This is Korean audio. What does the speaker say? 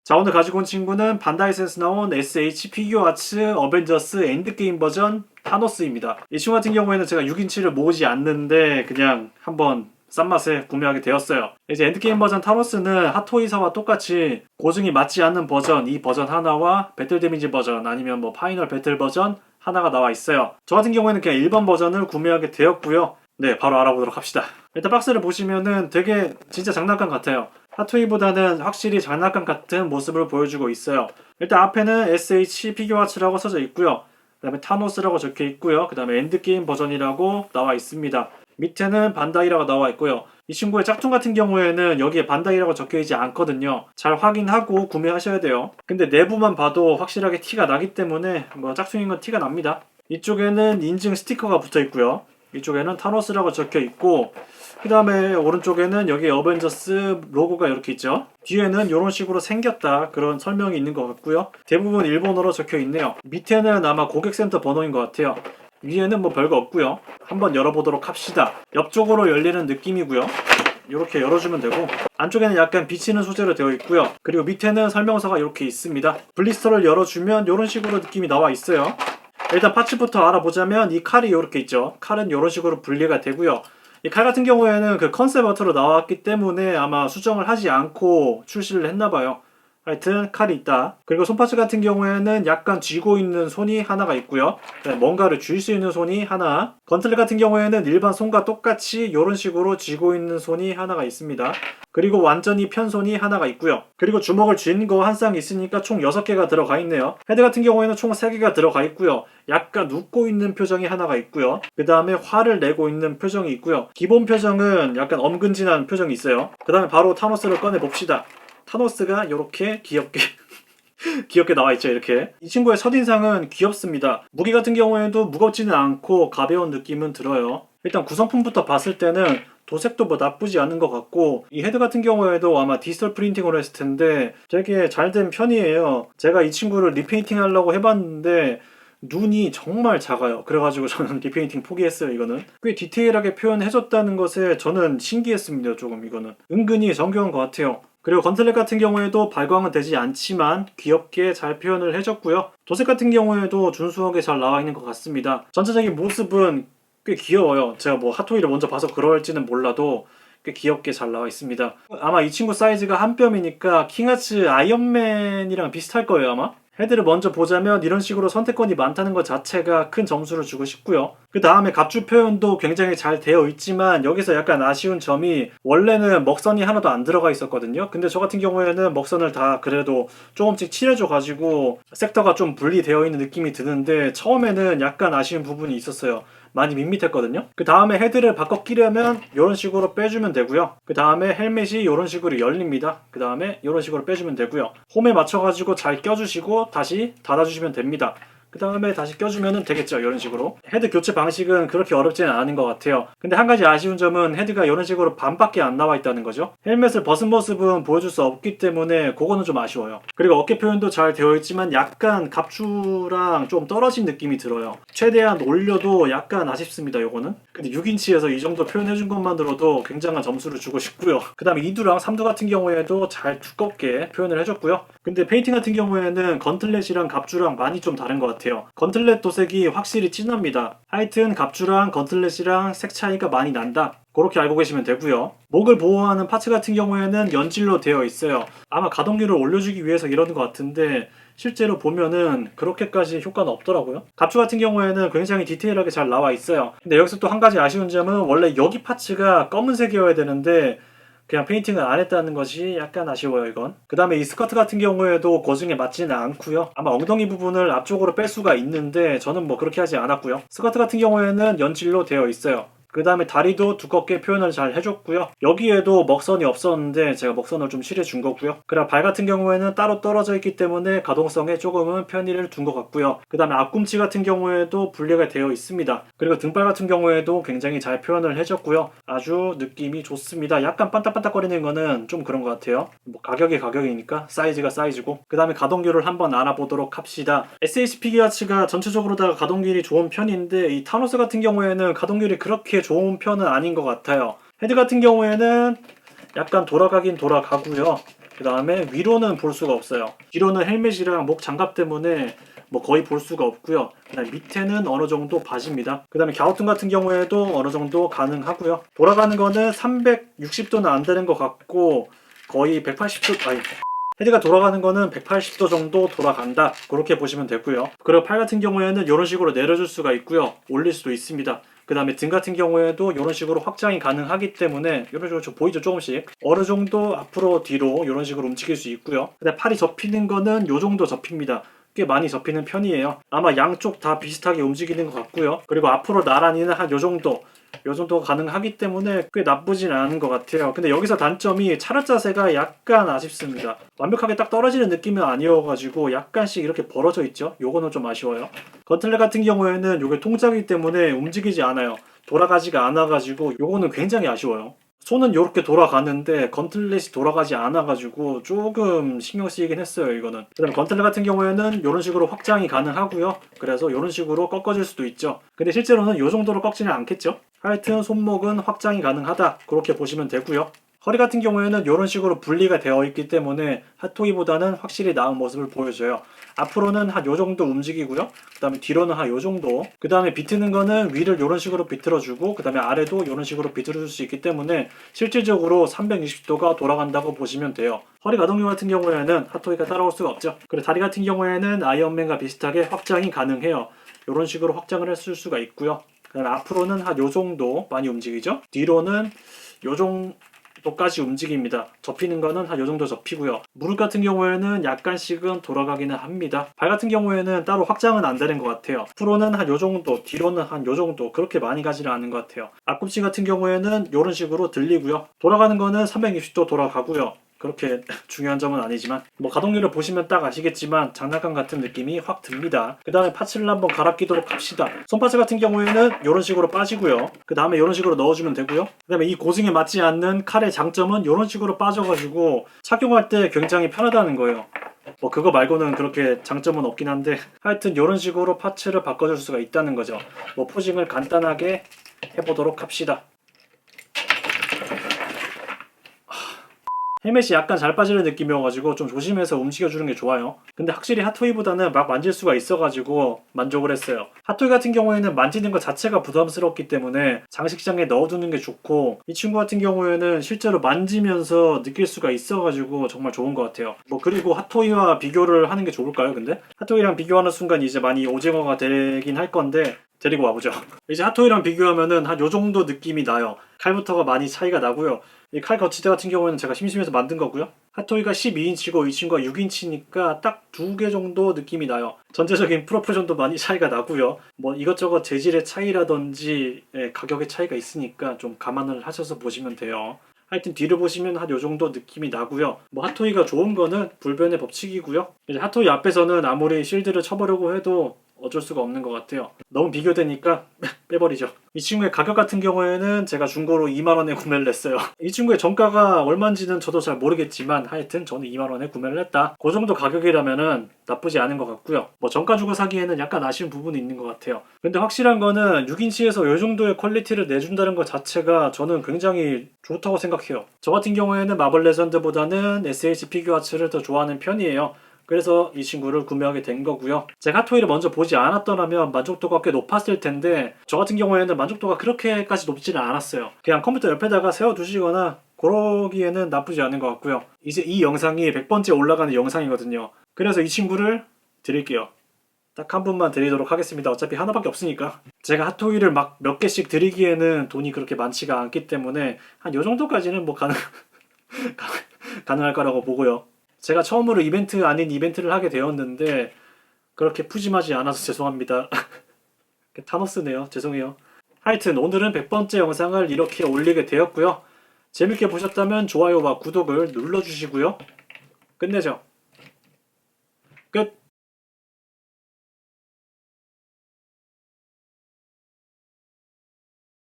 자, 오늘 가지고 온 친구는 반다이에서 나온 SH 피규어아츠 어벤져스 엔드게임 버전 타노스입니다. 이 친구 같은 경우에는 제가 6인치를 모으지 않는데 그냥 한번 싼 맛에 구매하게 되었어요. 이제 엔드게임 버전 타노스는 핫토이사와 똑같이 고증이 맞지 않는 버전, 이 버전 하나와 배틀 데미지 버전 아니면 뭐 파이널 배틀 버전 하나가 나와 있어요. 저 같은 경우에는 그냥 일반 버전을 구매하게 되었고요. 네, 바로 알아보도록 합시다. 일단 박스를 보시면은 되게 진짜 장난감 같아요. 핫토이보다는 확실히 장난감 같은 모습을 보여주고 있어요. 일단 앞에는 SH 피규어아츠라고 써져 있고요. 그 다음에 타노스라고 적혀 있고요. 그 다음에 엔드게임 버전이라고 나와 있습니다. 밑에는 반다이라고 나와 있고요. 이 친구의 짝퉁 같은 경우에는 여기에 반다이라고 적혀 있지 않거든요. 잘 확인하고 구매하셔야 돼요. 근데 내부만 봐도 확실하게 티가 나기 때문에 뭐 짝퉁인 건 티가 납니다. 이쪽에는 인증 스티커가 붙어 있고요. 이쪽에는 타노스라고 적혀 있고, 그 다음에 오른쪽에는 여기 어벤져스 로고가 이렇게 있죠. 뒤에는 이런 식으로 생겼다 그런 설명이 있는 것 같고요. 대부분 일본어로 적혀 있네요. 밑에는 아마 고객센터 번호인 것 같아요. 위에는 뭐 별거 없고요. 한번 열어보도록 합시다. 옆쪽으로 열리는 느낌이고요. 이렇게 열어주면 되고, 안쪽에는 약간 비치는 소재로 되어 있고요. 그리고 밑에는 설명서가 이렇게 있습니다. 블리스터를 열어주면 이런 식으로 느낌이 나와 있어요. 일단 파츠부터 알아보자면 이 칼이 이렇게 있죠. 칼은 이런 식으로 분리가 되고요. 이 칼 같은 경우에는 그 컨셉 아트로 나왔기 때문에 아마 수정을 하지 않고 출시를 했나봐요. 하여튼 칼이 있다. 그리고 손파츠 같은 경우에는 약간 쥐고 있는 손이 하나가 있고요. 뭔가를 쥘 수 있는 손이 하나. 건틀렛 같은 경우에는 일반 손과 똑같이 이런 식으로 쥐고 있는 손이 하나가 있습니다. 그리고 완전히 편 손이 하나가 있고요. 그리고 주먹을 쥔 거 한 쌍 있으니까 총 6개가 들어가 있네요. 헤드 같은 경우에는 총 3개가 들어가 있고요. 약간 웃고 있는 표정이 하나가 있고요. 그 다음에 화를 내고 있는 표정이 있고요. 기본 표정은 약간 엄근진한 표정이 있어요. 그 다음에 바로 타노스를 꺼내 봅시다. 타노스가 이렇게 귀엽게 귀엽게 나와있죠. 이렇게 이 친구의 첫인상은 귀엽습니다. 무기 같은 경우에도 무겁지는 않고 가벼운 느낌은 들어요. 일단 구성품부터 봤을 때는 도색도 뭐 나쁘지 않은 것 같고, 이 헤드 같은 경우에도 아마 디지털 프린팅으로 했을 텐데 되게 잘 된 편이에요. 제가 이 친구를 리페인팅 하려고 해봤는데 눈이 정말 작아요. 그래가지고 저는 리페인팅 포기했어요. 이거는 꽤 디테일하게 표현해줬다는 것에 저는 신기했습니다. 조금 이거는 은근히 정교한 것 같아요. 그리고 건틀렛 같은 경우에도 발광은 되지 않지만 귀엽게 잘 표현을 해줬고요. 도색 같은 경우에도 준수하게 잘 나와 있는 것 같습니다. 전체적인 모습은 꽤 귀여워요. 제가 뭐 핫토이를 먼저 봐서 그럴지는 몰라도 꽤 귀엽게 잘 나와 있습니다. 아마 이 친구 사이즈가 한 뼘이니까 킹하츠 아이언맨이랑 비슷할 거예요 아마. 헤드를 먼저 보자면 이런 식으로 선택권이 많다는 것 자체가 큰 점수를 주고 싶고요. 그 다음에 갑주 표현도 굉장히 잘 되어 있지만 여기서 약간 아쉬운 점이, 원래는 먹선이 하나도 안 들어가 있었거든요. 근데 저 같은 경우에는 먹선을 다 그래도 조금씩 칠해줘 가지고 섹터가 좀 분리되어 있는 느낌이 드는데 처음에는 약간 아쉬운 부분이 있었어요. 많이 밋밋했거든요. 그 다음에 헤드를 바꿔 끼려면 이런 식으로 빼주면 되고요. 그 다음에 헬멧이 이런 식으로 열립니다. 그 다음에 이런 식으로 빼주면 되고요. 홈에 맞춰가지고 잘 껴주시고 다시 닫아주시면 됩니다. 그 다음에 다시 껴주면 되겠죠. 이런 식으로. 헤드 교체 방식은 그렇게 어렵지는 않은 것 같아요. 근데 한 가지 아쉬운 점은 헤드가 이런 식으로 반밖에 안 나와 있다는 거죠. 헬멧을 벗은 모습은 보여줄 수 없기 때문에 그거는 좀 아쉬워요. 그리고 어깨 표현도 잘 되어 있지만 약간 갑주랑 좀 떨어진 느낌이 들어요. 최대한 올려도 약간 아쉽습니다. 요거는. 근데 6인치에서 이 정도 표현해준 것만으로도 굉장한 점수를 주고 싶고요. 그 다음에 2두랑 3두 같은 경우에도 잘 두껍게 표현을 해줬고요. 근데 페인팅 같은 경우에는 건틀렛이랑 갑주랑 많이 좀 다른 것 같아요. 건틀렛 도색이 확실히 진합니다. 하여튼 갑주랑 건틀렛이랑 색 차이가 많이 난다. 그렇게 알고 계시면 되고요. 목을 보호하는 파츠 같은 경우에는 연질로 되어 있어요. 아마 가동률을 올려주기 위해서 이러는 것 같은데 실제로 보면은 그렇게까지 효과는 없더라고요. 갑주 같은 경우에는 굉장히 디테일하게 잘 나와 있어요. 근데 여기서 또 한 가지 아쉬운 점은, 원래 여기 파츠가 검은색이어야 되는데 그냥 페인팅을 안 했다는 것이 약간 아쉬워요 이건. 그 다음에 이 스커트 같은 경우에도 고증에 맞지는 않고요. 아마 엉덩이 부분을 앞쪽으로 뺄 수가 있는데 저는 뭐 그렇게 하지 않았고요. 스커트 같은 경우에는 연질로 되어 있어요. 그 다음에 다리도 두껍게 표현을 잘 해줬고요. 여기에도 먹선이 없었는데 제가 먹선을 좀 칠해준 거고요. 그리고 발 같은 경우에는 따로 떨어져 있기 때문에 가동성에 조금은 편의를 둔 것 같고요. 그 다음에 앞꿈치 같은 경우에도 분리가 되어 있습니다. 그리고 등발 같은 경우에도 굉장히 잘 표현을 해줬고요. 아주 느낌이 좋습니다. 약간 반딱반딱거리는 거는 좀 그런 것 같아요. 뭐 가격이 가격이니까 사이즈가 사이즈고. 그 다음에 가동률을 한번 알아보도록 합시다. SH 피규어아츠가 전체적으로 다 가동률이 좋은 편인데 이 타노스 같은 경우에는 가동률이 그렇게 좋은 편은 아닌 것 같아요. 헤드 같은 경우에는 약간 돌아가긴 돌아가고요. 그 다음에 위로는 볼 수가 없어요. 뒤로는 헬멧이랑 목 장갑 때문에 뭐 거의 볼 수가 없고요. 그다음 밑에는 어느 정도 바지입니다. 그 다음에 갸우뚱 같은 경우에도 어느 정도 가능하고요. 돌아가는 거는 360도는 안 되는 것 같고 거의 180도, 아니 헤드가 돌아가는 거는 180도 정도 돌아간다, 그렇게 보시면 되고요. 그리고 팔 같은 경우에는 이런 식으로 내려줄 수가 있고요, 올릴 수도 있습니다. 그 다음에 등 같은 경우에도 이런 식으로 확장이 가능하기 때문에 이런 식으로 보이죠, 조금씩 어느 정도 앞으로 뒤로 이런 식으로 움직일 수 있고요. 근데 팔이 접히는 거는 이 정도 접힙니다. 꽤 많이 접히는 편이에요. 아마 양쪽 다 비슷하게 움직이는 것 같고요. 그리고 앞으로 나란히는 한 요 정도가 가능하기 때문에 꽤 나쁘진 않은 것 같아요. 근데 여기서 단점이 차렷 자세가 약간 아쉽습니다. 완벽하게 딱 떨어지는 느낌은 아니어가지고 약간씩 이렇게 벌어져 있죠. 요거는 좀 아쉬워요. 건틀렛 같은 경우에는 요게 통짜기 때문에 움직이지 않아요. 돌아가지가 않아가지고 요거는 굉장히 아쉬워요. 손은 이렇게 돌아가는데 건틀렛이 돌아가지 않아가지고 조금 신경 쓰이긴 했어요, 이거는. 그 다음에 건틀렛 같은 경우에는 이런 식으로 확장이 가능하고요. 그래서 이런 식으로 꺾어질 수도 있죠. 근데 실제로는 이 정도로 꺾지는 않겠죠. 하여튼 손목은 확장이 가능하다, 그렇게 보시면 되고요. 허리 같은 경우에는 이런 식으로 분리가 되어 있기 때문에 핫토이보다는 확실히 나은 모습을 보여줘요. 앞으로는 한 요 정도 움직이고요. 그 다음에 뒤로는 한 요 정도. 그 다음에 비트는 거는 위를 이런 식으로 비틀어주고 그 다음에 아래도 이런 식으로 비틀어줄 수 있기 때문에 실질적으로 360도가 돌아간다고 보시면 돼요. 허리 가동률 같은 경우에는 핫토이가 따라올 수가 없죠. 그리고 다리 같은 경우에는 아이언맨과 비슷하게 확장이 가능해요. 이런 식으로 확장을 했을 수가 있고요. 그 다음에 앞으로는 한 요 정도 많이 움직이죠. 뒤로는 요 정도까지 움직입니다. 접히는 거는 한 요 정도 접히고요. 무릎 같은 경우에는 약간씩은 돌아가기는 합니다. 발 같은 경우에는 따로 확장은 안 되는 것 같아요. 앞으로는 한 요 정도, 뒤로는 한 요 정도, 그렇게 많이 가지는 않은 것 같아요. 앞꿈치 같은 경우에는 이런 식으로 들리고요. 돌아가는 거는 360도 돌아가고요. 그렇게 중요한 점은 아니지만 뭐 가동률을 보시면 딱 아시겠지만 장난감 같은 느낌이 확 듭니다. 그 다음에 파츠를 한번 갈아 끼도록 합시다. 손파츠 같은 경우에는 이런 식으로 빠지고요. 그 다음에 이런 식으로 넣어주면 되고요. 그 다음에 이 고증에 맞지 않는 칼의 장점은 이런 식으로 빠져가지고 착용할 때 굉장히 편하다는 거예요. 뭐 그거 말고는 그렇게 장점은 없긴 한데 하여튼 이런 식으로 파츠를 바꿔줄 수가 있다는 거죠. 뭐 포징을 간단하게 해보도록 합시다. 헬멧이 약간 잘 빠지는 느낌이어가지고 좀 조심해서 움직여주는 게 좋아요. 근데 확실히 핫토이보다는 막 만질 수가 있어가지고 만족을 했어요. 핫토이 같은 경우에는 만지는 것 자체가 부담스럽기 때문에 장식장에 넣어두는 게 좋고, 이 친구 같은 경우에는 실제로 만지면서 느낄 수가 있어가지고 정말 좋은 것 같아요. 뭐 그리고 핫토이와 비교를 하는 게 좋을까요? 근데 핫토이랑 비교하는 순간 이제 많이 오징어가 되긴 할 건데 데리고 와보죠. 이제 핫토이랑 비교하면은 한 요 정도 느낌이 나요. 칼부터가 많이 차이가 나고요. 이 칼 거치대 같은 경우에는 제가 심심해서 만든 거고요. 핫토이가 12인치고 이 친구가 6인치니까 딱 두 개 정도 느낌이 나요. 전체적인 프로포션도 많이 차이가 나고요. 뭐 이것저것 재질의 차이라든지 가격의 차이가 있으니까 좀 감안을 하셔서 보시면 돼요. 하여튼 뒤를 보시면 한 요 정도 느낌이 나고요. 뭐 핫토이가 좋은 거는 불변의 법칙이고요. 이제 핫토이 앞에서는 아무리 실드를 쳐보려고 해도 어쩔 수가 없는 것 같아요. 너무 비교되니까 빼버리죠. 이 친구의 가격 같은 경우에는 제가 중고로 2만원에 구매를 했어요. 이 친구의 정가가 얼마인지는 저도 잘 모르겠지만 하여튼 저는 2만원에 구매를 했다. 그 정도 가격이라면은 나쁘지 않은 것 같고요. 뭐 정가 주고 사기에는 약간 아쉬운 부분이 있는 것 같아요. 근데 확실한 거는 6인치에서 이 정도의 퀄리티를 내준다는 것 자체가 저는 굉장히 좋다고 생각해요. 저 같은 경우에는 마블 레전드보다는 SH 피규어아츠를 더 좋아하는 편이에요. 그래서 이 친구를 구매하게 된 거고요. 제가 핫토이를 먼저 보지 않았더라면 만족도가 꽤 높았을 텐데 저 같은 경우에는 만족도가 그렇게까지 높지는 않았어요. 그냥 컴퓨터 옆에다가 세워두시거나 그러기에는 나쁘지 않은 것 같고요. 이제 이 영상이 100번째 올라가는 영상이거든요. 그래서 이 친구를 드릴게요. 딱 한 분만 드리도록 하겠습니다. 어차피 하나밖에 없으니까. 제가 핫토이를 막 몇 개씩 드리기에는 돈이 그렇게 많지가 않기 때문에 한 요 정도까지는 뭐 가능할 거라고 보고요. 제가 처음으로 이벤트 아닌 이벤트를 하게 되었는데 그렇게 푸짐하지 않아서 죄송합니다. 타노스네요. 죄송해요. 하여튼 오늘은 100번째 영상을 이렇게 올리게 되었고요. 재밌게 보셨다면 좋아요와 구독을 눌러주시고요. 끝내죠. 끝!